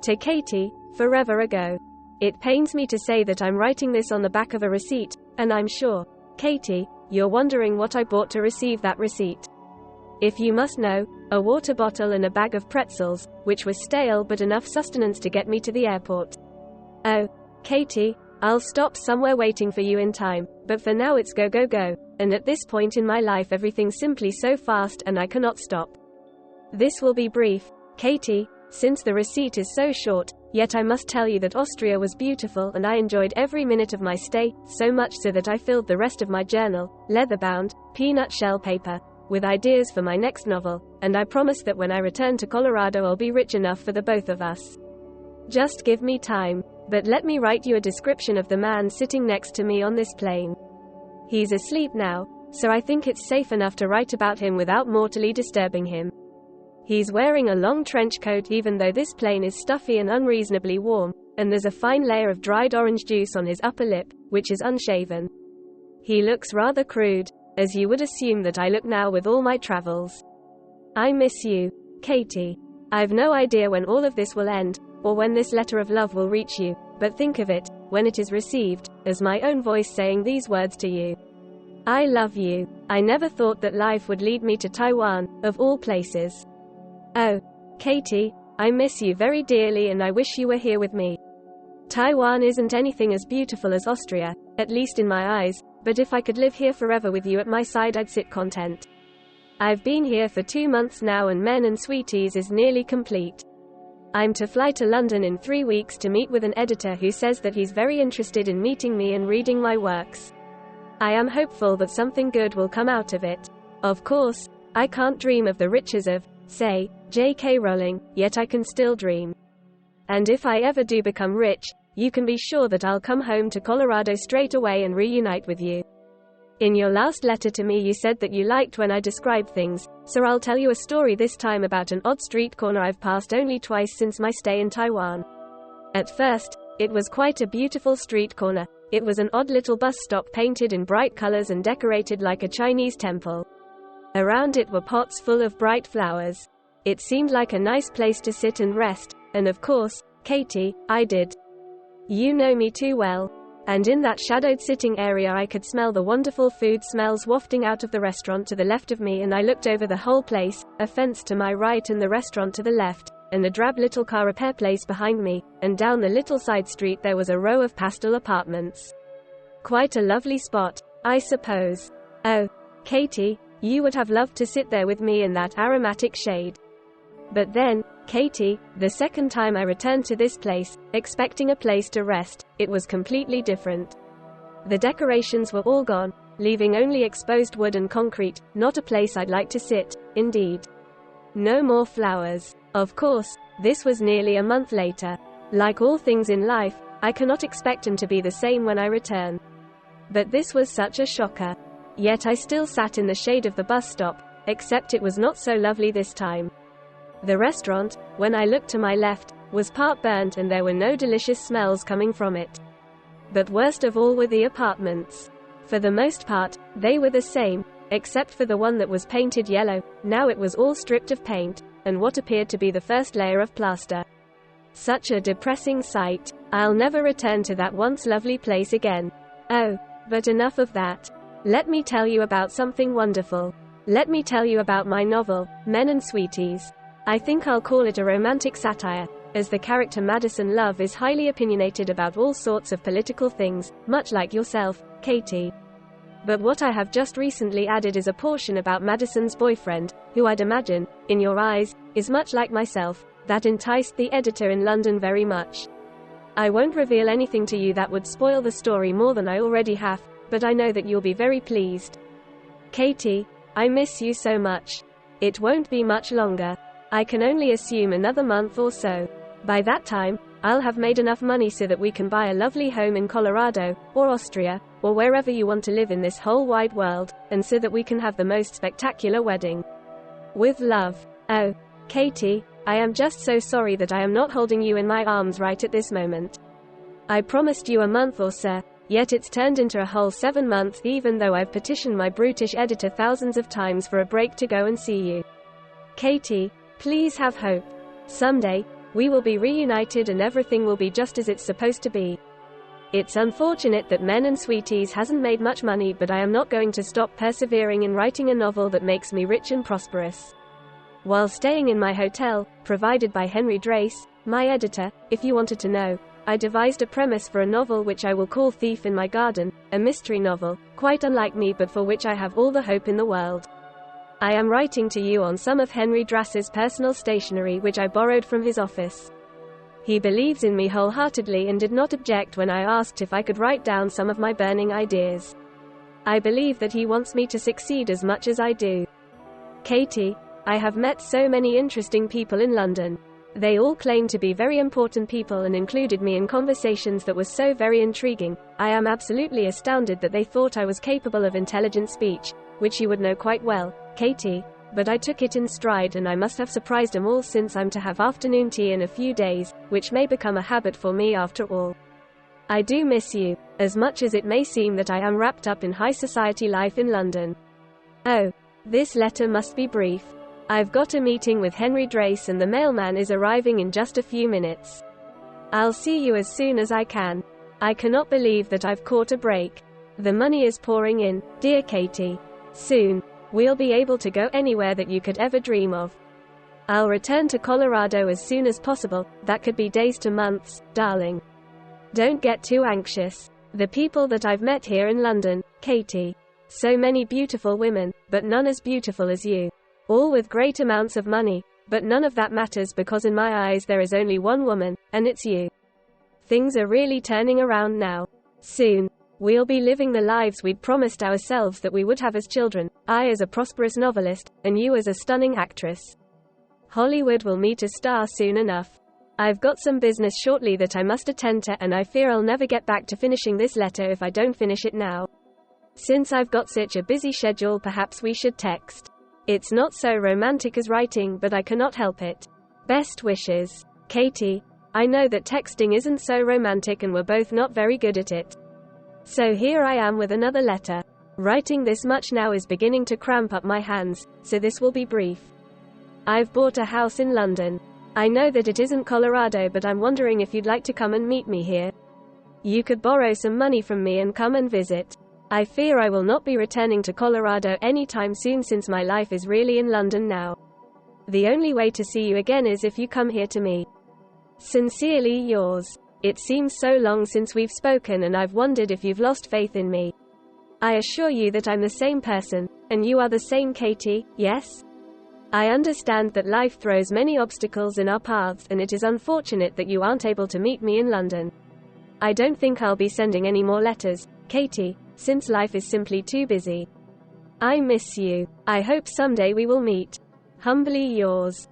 To Katie, forever ago. It pains me to say that I'm writing this on the back of a receipt, and I'm sure, Katie, you're wondering what I bought to receive that receipt. If you must know, a water bottle and a bag of pretzels, which was stale but enough sustenance to get me to the airport. Oh, Katie, I'll stop somewhere waiting for you in time, but for now it's go go go, and at this point in my life everything's simply so fast and I cannot stop. This will be brief, Katie, since the receipt is so short, yet I must tell you that Austria was beautiful and I enjoyed every minute of my stay, so much so that I filled the rest of my journal, leather-bound, peanut shell paper, with ideas for my next novel, and I promise that when I return to Colorado I'll be rich enough for the both of us. Just give me time, but let me write you a description of the man sitting next to me on this plane. He's asleep now, so I think it's safe enough to write about him without mortally disturbing him. He's wearing a long trench coat even though this plane is stuffy and unreasonably warm, and there's a fine layer of dried orange juice on his upper lip, which is unshaven. He looks rather crude, as you would assume that I look now with all my travels. I miss you, Katie. I've no idea when all of this will end, or when this letter of love will reach you, but think of it, when it is received, as my own voice saying these words to you. I love you. I never thought that life would lead me to Taiwan, of all places. Oh, Katie, I miss you very dearly and I wish you were here with me. Taiwan isn't anything as beautiful as Austria, at least in my eyes, but if I could live here forever with you at my side I'd sit content. I've been here for 2 months now and Men and Sweeties is nearly complete. I'm to fly to London in 3 weeks to meet with an editor who says that he's very interested in meeting me and reading my works. I am hopeful that something good will come out of it. Of course, I can't dream of the riches of, say, J.K. Rowling, yet I can still dream. And if I ever do become rich, you can be sure that I'll come home to Colorado straight away and reunite with you. In your last letter to me you said that you liked when I described things, so I'll tell you a story this time about an odd street corner I've passed only twice since my stay in Taiwan. At first, it was quite a beautiful street corner. It was an odd little bus stop painted in bright colors and decorated like a Chinese temple. Around it were pots full of bright flowers. It seemed like a nice place to sit and rest, and of course, Katie, I did. You know me too well. And in that shadowed sitting area I could smell the wonderful food smells wafting out of the restaurant to the left of me, and I looked over the whole place, a fence to my right and the restaurant to the left, and a drab little car repair place behind me, and down the little side street there was a row of pastel apartments. Quite a lovely spot, I suppose. Oh, Katie, you would have loved to sit there with me in that aromatic shade. But then, Katie, the second time I returned to this place, expecting a place to rest, it was completely different. The decorations were all gone, leaving only exposed wood and concrete, not a place I'd like to sit, indeed. No more flowers. Of course, this was nearly a month later. Like all things in life, I cannot expect them to be the same when I return. But this was such a shocker. Yet I still sat in the shade of the bus stop, except it was not so lovely this time. The restaurant, when I looked to my left, was part burnt and there were no delicious smells coming from it. But worst of all were the apartments. For the most part, they were the same, except for the one that was painted yellow. Now it was all stripped of paint, and what appeared to be the first layer of plaster. Such a depressing sight. I'll never return to that once lovely place again. Oh, but enough of that. Let me tell you about something wonderful. Let me tell you about my novel, Men and Sweeties. I think I'll call it a romantic satire, as the character Madison Love is highly opinionated about all sorts of political things, much like yourself, Katie. But what I have just recently added is a portion about Madison's boyfriend, who I'd imagine, in your eyes, is much like myself, that enticed the editor in London very much. I won't reveal anything to you that would spoil the story more than I already have, but I know that you'll be very pleased. Katie, I miss you so much. It won't be much longer. I can only assume another month or so. By that time, I'll have made enough money so that we can buy a lovely home in Colorado, or Austria, or wherever you want to live in this whole wide world, and so that we can have the most spectacular wedding. With love. Oh, Katie, I am just so sorry that I am not holding you in my arms right at this moment. I promised you a month or so, yet it's turned into a whole 7 months even though I've petitioned my brutish editor thousands of times for a break to go and see you. Katie, please have hope. Someday, We will be reunited and everything will be just as it's supposed to be. It's unfortunate that Men and Sweeties hasn't made much money, but I am not going to stop persevering in writing a novel that makes me rich and prosperous. While staying in my hotel, provided by Henry Drace, my editor, if you wanted to know, I devised a premise for a novel which I will call Thief in My Garden, a mystery novel, quite unlike me but for which I have all the hope in the world. I am writing to you on some of Henry Drace's personal stationery which I borrowed from his office. He believes in me wholeheartedly and did not object when I asked if I could write down some of my burning ideas. I believe that he wants me to succeed as much as I do. Katie, I have met so many interesting people in London. They all claim to be very important people and included me in conversations that were so very intriguing. I am absolutely astounded that they thought I was capable of intelligent speech, which you would know quite well, Katie, but I took it in stride and I must have surprised them all since I'm to have afternoon tea in a few days, which may become a habit for me after all. I do miss you, as much as it may seem that I am wrapped up in high society life in London. Oh, this letter must be brief. I've got a meeting with Henry Drace and the mailman is arriving in just a few minutes. I'll see you as soon as I can. I cannot believe that I've caught a break. The money is pouring in, dear Katie. Soon, we'll be able to go anywhere that you could ever dream of. I'll return to Colorado as soon as possible, that could be days to months, darling. Don't get too anxious. The people that I've met here in London, Katie. So many beautiful women, but none as beautiful as you. All with great amounts of money, but none of that matters because in my eyes there is only one woman, and it's you. Things are really turning around now. Soon, we'll be living the lives we'd promised ourselves that we would have as children, I as a prosperous novelist, and you as a stunning actress. Hollywood will meet a star soon enough. I've got some business shortly that I must attend to and I fear I'll never get back to finishing this letter if I don't finish it now. Since I've got such a busy schedule, perhaps we should text. It's not so romantic as writing, but I cannot help it. Best wishes. Katie, I know that texting isn't so romantic and we're both not very good at it. So here I am with another letter. Writing this much now is beginning to cramp up my hands, so this will be brief. I've bought a house in London. I know that it isn't Colorado, but I'm wondering if you'd like to come and meet me here. You could borrow some money from me and come and visit. I fear I will not be returning to Colorado anytime soon since my life is really in London now. The only way to see you again is if you come here to me. Sincerely yours. It seems so long since we've spoken and I've wondered if you've lost faith in me. I assure you that I'm the same person, and you are the same Katie, yes? I understand that life throws many obstacles in our paths and it is unfortunate that you aren't able to meet me in London. I don't think I'll be sending any more letters, Katie, since life is simply too busy. I miss you. I hope someday we will meet. Humbly yours.